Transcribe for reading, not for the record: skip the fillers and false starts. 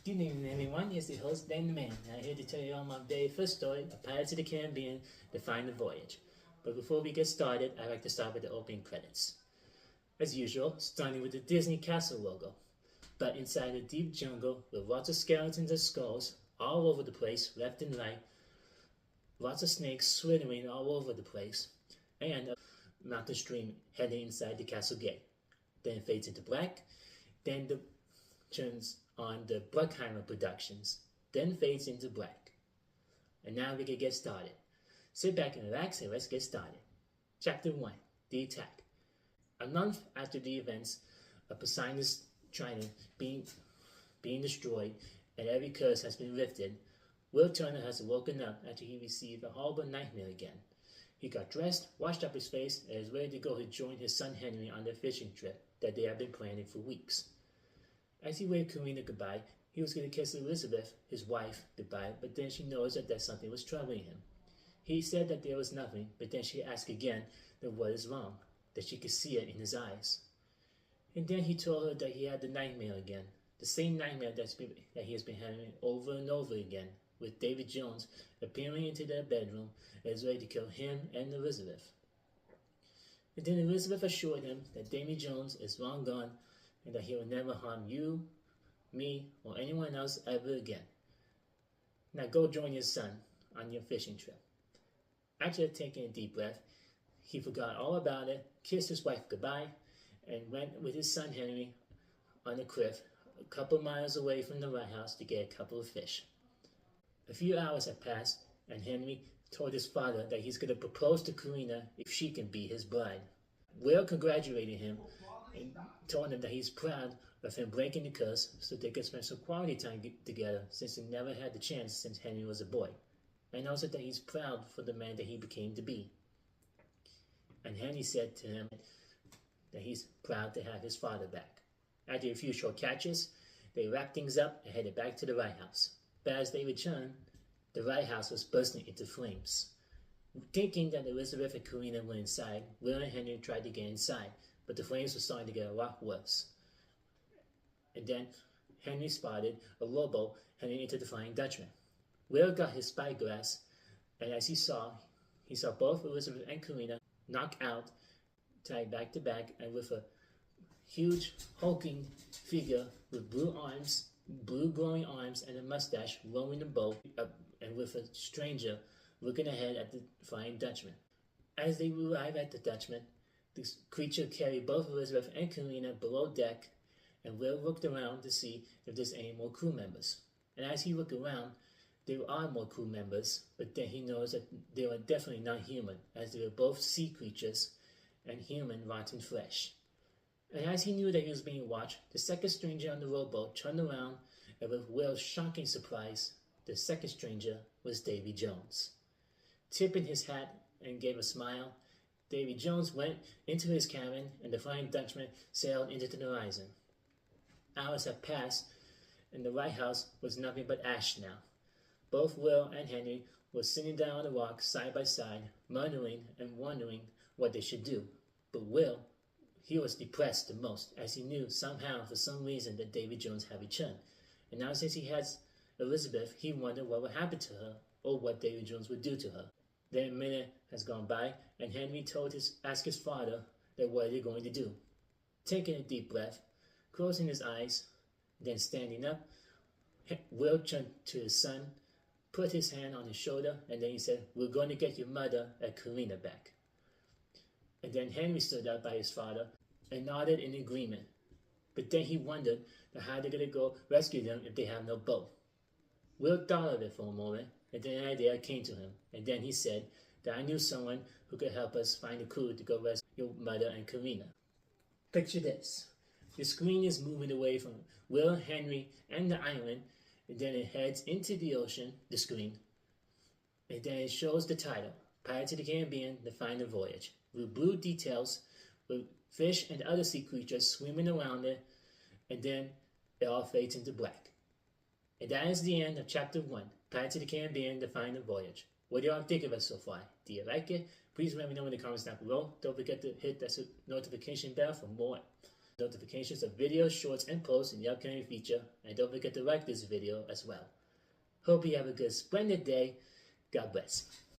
Good evening, everyone. It's the host, Dan the Man. I'm here to tell you all my very first story, A Pirates of the Caribbean, The Final Voyage. But before we get started, I'd like to start with the opening credits. As usual, starting with the Disney Castle logo. But inside a deep jungle with lots of skeletons and skulls all over the place, left and right, lots of snakes slithering all over the place, and a mountain stream heading inside the castle gate. Then it fades into black, then the turns on the Bruckheimer Productions, then fades into black. And now we can get started. Sit back and relax and let's get started. Chapter 1, The Attack. A month after the events of Poseidon's trident being destroyed and every curse has been lifted, Will Turner has woken up after he received a horrible nightmare again. He got dressed, washed up his face, and is ready to go to join his son Henry on their fishing trip that they have been planning for weeks. As he waved Carina goodbye, he was going to kiss Elizabeth, his wife, goodbye, but then she noticed that something was troubling him. He said that there was nothing, but then she asked again that what is wrong, that she could see it in his eyes. And then he told her that he had the nightmare again, the same nightmare that he has been having over and over again, with Davy Jones appearing into their bedroom and is ready to kill him and Elizabeth. And then Elizabeth assured him that Davy Jones is long gone and that he will never harm you, me, or anyone else ever again. Now go join your son on your fishing trip. After taking a deep breath, he forgot all about it, kissed his wife goodbye, and went with his son Henry on a cliff a couple miles away from the lighthouse to get a couple of fish. A few hours had passed, and Henry told his father that he's going to propose to Carina if she can be his bride. Will congratulated him and told him that he's proud of him breaking the curse so they could spend some quality time together since they never had the chance since Henry was a boy, and also that he's proud for the man that he became to be. And Henry said to him that he's proud to have his father back. After a few short catches, they wrapped things up and headed back to the lighthouse. But as they returned, the lighthouse was bursting into flames. Thinking that Elizabeth and Carina were inside, Will and Henry tried to get inside, but the flames were starting to get a lot worse. And then Henry spotted a rowboat heading into the Flying Dutchman. Will got his spyglass, and as he saw both Elizabeth and Carina knocked out, tied back to back, and with a huge hulking figure with blue glowing arms and a mustache rowing the boat and with a stranger looking ahead at the Flying Dutchman. As they arrived at the Dutchman, this creature carried both Elizabeth and Carina below deck, and Will looked around to see if there's any more crew members. And as he looked around, there are more crew members, but then he knows that they were definitely not human, as they were both sea creatures and human rotten flesh. And as he knew that he was being watched, the second stranger on the rowboat turned around, and with Will's shocking surprise, the second stranger was Davy Jones. Tipping his hat and gave a smile, Davy Jones went into his cabin, and the Flying Dutchman sailed into the horizon. Hours had passed, and the lighthouse was nothing but ash now. Both Will and Henry were sitting down on the rock side by side, muttering and wondering what they should do. But Will, he was depressed the most, as he knew somehow, for some reason, that Davy Jones had returned. And now since he has Elizabeth, he wondered what would happen to her, or what Davy Jones would do to her. Then a minute has gone by, and Henry asked his father that what are they going to do. Taking a deep breath, closing his eyes, then standing up, Will turned to his son, put his hand on his shoulder, and then he said, "We're going to get your mother and Carina back." And then Henry stood up by his father and nodded in agreement. But then he wondered how they're going to go rescue them if they have no boat. Will thought of it for a moment, and then an idea came to him. And then he said that I knew someone who could help us find a crew to go rescue your mother and Carina. Picture this. The screen is moving away from Will, Henry, and the island, and then it heads into the ocean, the screen, and then it shows the title, Pirates of the Caribbean, The Final Voyage, with blue details, with fish and other sea creatures swimming around it, and then it all fades into black. And that is the end of Chapter 1, Pirates of the Caribbean, The Final Voyage. What do y'all think of it so far? Do you like it? Please let me know in the comments down below. Don't forget to hit that notification bell for more notifications of videos, shorts, and posts in the upcoming feature. And don't forget to like this video as well. Hope you have a good, splendid day. God bless.